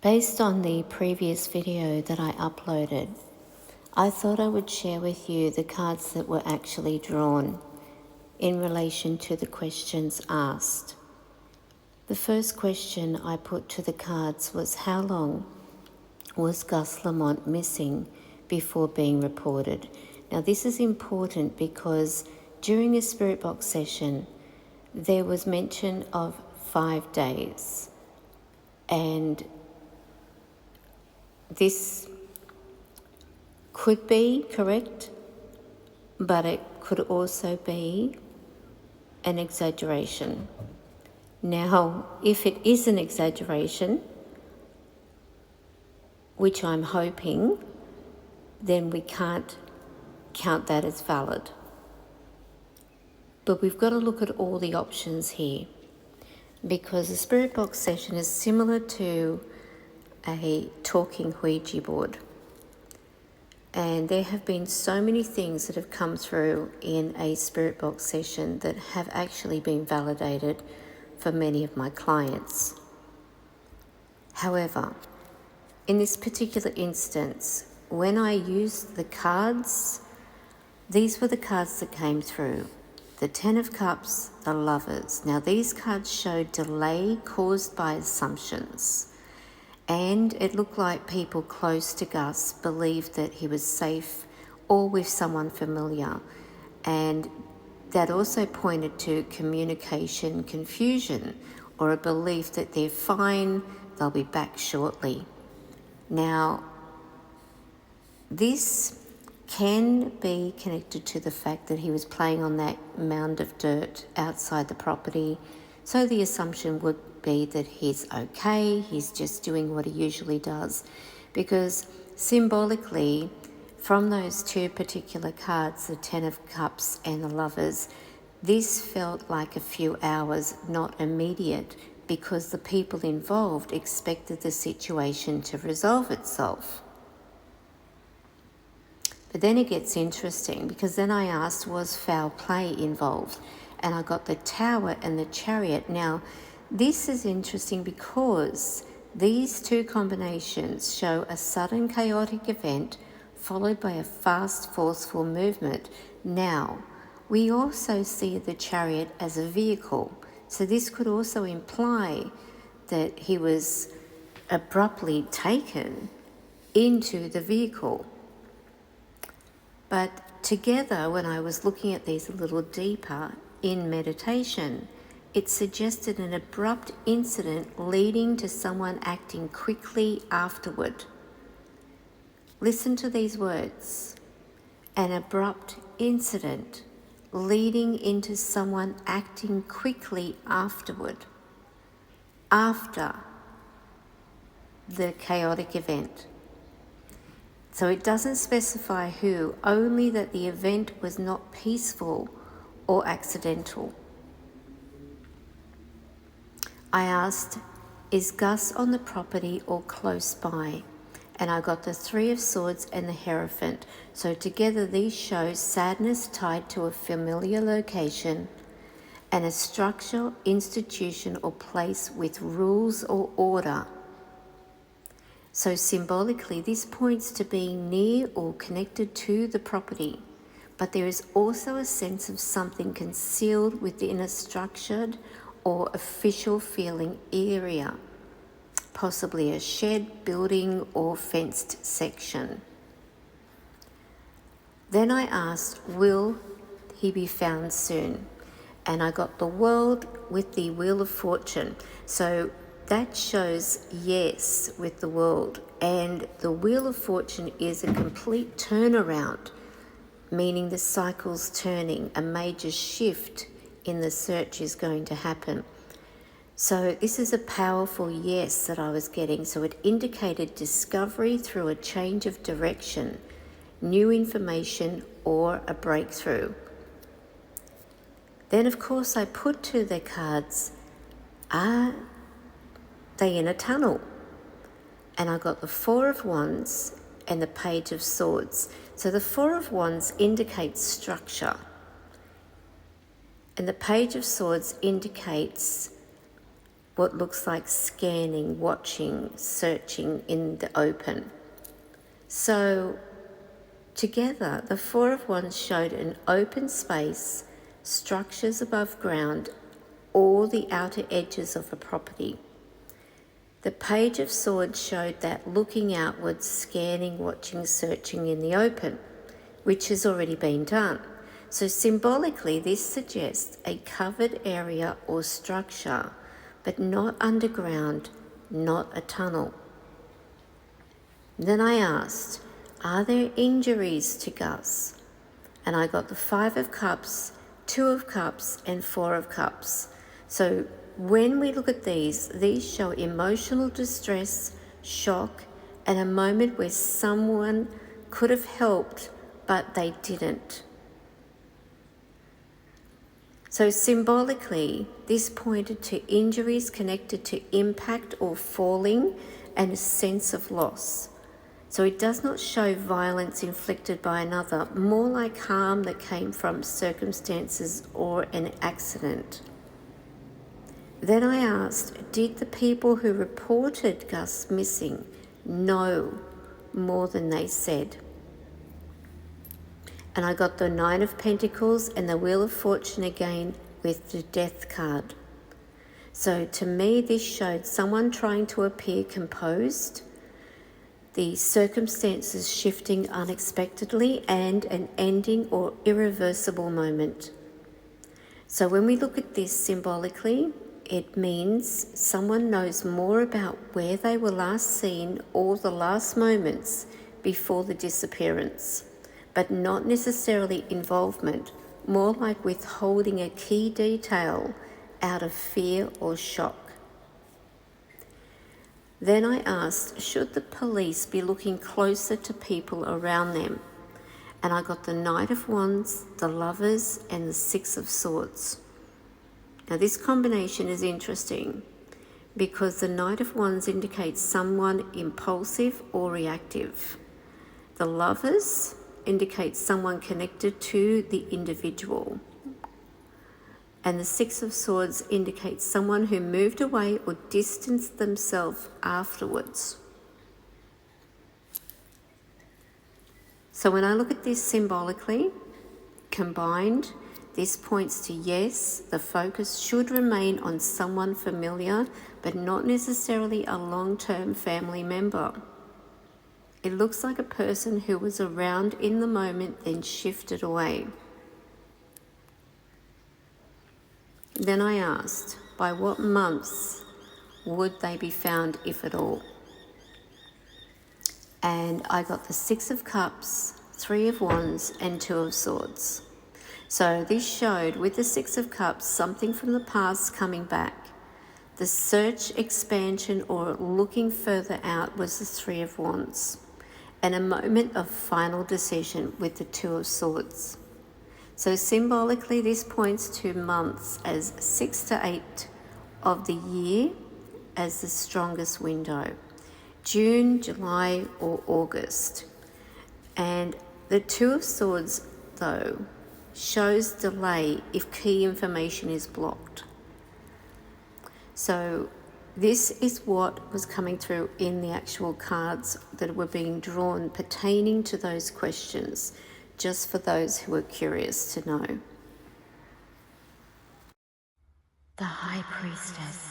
Based on the previous video that I uploaded, I thought I would share with you the cards that were actually drawn in relation to the questions asked. The first question I put to the cards was, how long was Gus Lamont missing before being reported? Now this is important because during a spirit box session there was mention of 5 days, and this could be correct, but it could also be an exaggeration. Now, if it is an exaggeration, which I'm hoping, then we can't count that as valid. But we've got to look at all the options here, because a spirit box session is similar to a talking Ouija board. And there have been so many things that have come through in a spirit box session that have actually been validated for many of my clients. However, in this particular instance, when I used the cards, these were the cards that came through. The Ten of Cups, the Lovers. Now these cards show delay caused by assumptions. And it looked like people close to Gus believed that he was safe or with someone familiar. And that also pointed to communication confusion, or a belief that they're fine, they'll be back shortly. Now, this can be connected to the fact that he was playing on that mound of dirt outside the property. So the assumption would be that he's okay, he's just doing what he usually does. Because symbolically, from those two particular cards, the Ten of Cups and the Lovers, this felt like a few hours, not immediate, because the people involved expected the situation to resolve itself. But then it gets interesting, because then I asked, was foul play involved? And I got the Tower and the Chariot. Now, this is interesting because these two combinations show a sudden chaotic event followed by a fast, forceful movement. Now, we also see the Chariot as a vehicle. So this could also imply that he was abruptly taken into the vehicle. But together, when I was looking at these a little deeper in meditation, it suggested an abrupt incident leading to someone acting quickly afterward. Listen to these words. An abrupt incident leading into someone acting quickly afterward, after the chaotic event. So it doesn't specify who, only that the event was not peaceful or accidental. I asked, is Gus on the property or close by? And I got the Three of Swords and the Hierophant. So together these show sadness tied to a familiar location and a structure, institution or place with rules or order. So symbolically, this points to being near or connected to the property. But there is also a sense of something concealed within a structured or official feeling area, possibly a shed, building or fenced section. Then I asked, will he be found soon? And I got the World with the Wheel of Fortune. So that shows yes with the World. And the Wheel of Fortune is a complete turnaround, meaning the cycle's turning, a major shift in the search is going to happen. So this is a powerful yes that I was getting. So it indicated discovery through a change of direction, new information or a breakthrough. Then of course I put to the cards, are they in a tunnel? And I got the Four of Wands and the Page of Swords. So the Four of Wands indicates structure. And the Page of Swords indicates what looks like scanning, watching, searching in the open. So together, the Four of Wands showed an open space, structures above ground, all the outer edges of a property. The Page of Swords showed that looking outwards, scanning, watching, searching in the open, which has already been done. So symbolically, this suggests a covered area or structure, but not underground, not a tunnel. Then I asked, are there injuries to Gus? And I got the Five of Cups, Two of Cups, and Four of Cups. So when we look at these show emotional distress, shock, and a moment where someone could have helped, but they didn't. So symbolically, this pointed to injuries connected to impact or falling and a sense of loss. So it does not show violence inflicted by another, more like harm that came from circumstances or an accident. Then I asked, did the people who reported Gus missing know more than they said? And I got the Nine of Pentacles and the Wheel of Fortune again with the Death card. So to me, this showed someone trying to appear composed, the circumstances shifting unexpectedly, and an ending or irreversible moment. So when we look at this symbolically, it means someone knows more about where they were last seen or the last moments before the disappearance, but not necessarily involvement, more like withholding a key detail out of fear or shock. Then I asked, should the police be looking closer to people around them? And I got the Knight of Wands, the Lovers, and the Six of Swords. Now this combination is interesting because the Knight of Wands indicates someone impulsive or reactive. The Lovers indicates someone connected to the individual. And the Six of Swords indicates someone who moved away or distanced themselves afterwards. So when I look at this symbolically, combined, this points to yes, the focus should remain on someone familiar, but not necessarily a long-term family member. It looks like a person who was around in the moment then shifted away. Then I asked, by what months would they be found, if at all? And I got the Six of Cups, Three of Wands, and Two of Swords. So this showed, with the Six of Cups, something from the past coming back. The search, expansion, or looking further out was the Three of Wands. And a moment of final decision with the Two of Swords. So symbolically, this points to months as 6 to 8 of the year as the strongest window. June, July, or August. And the Two of Swords, though, shows delay if key information is blocked. So this is what was coming through in the actual cards that were being drawn pertaining to those questions, just for those who are curious to know. The High Priestess.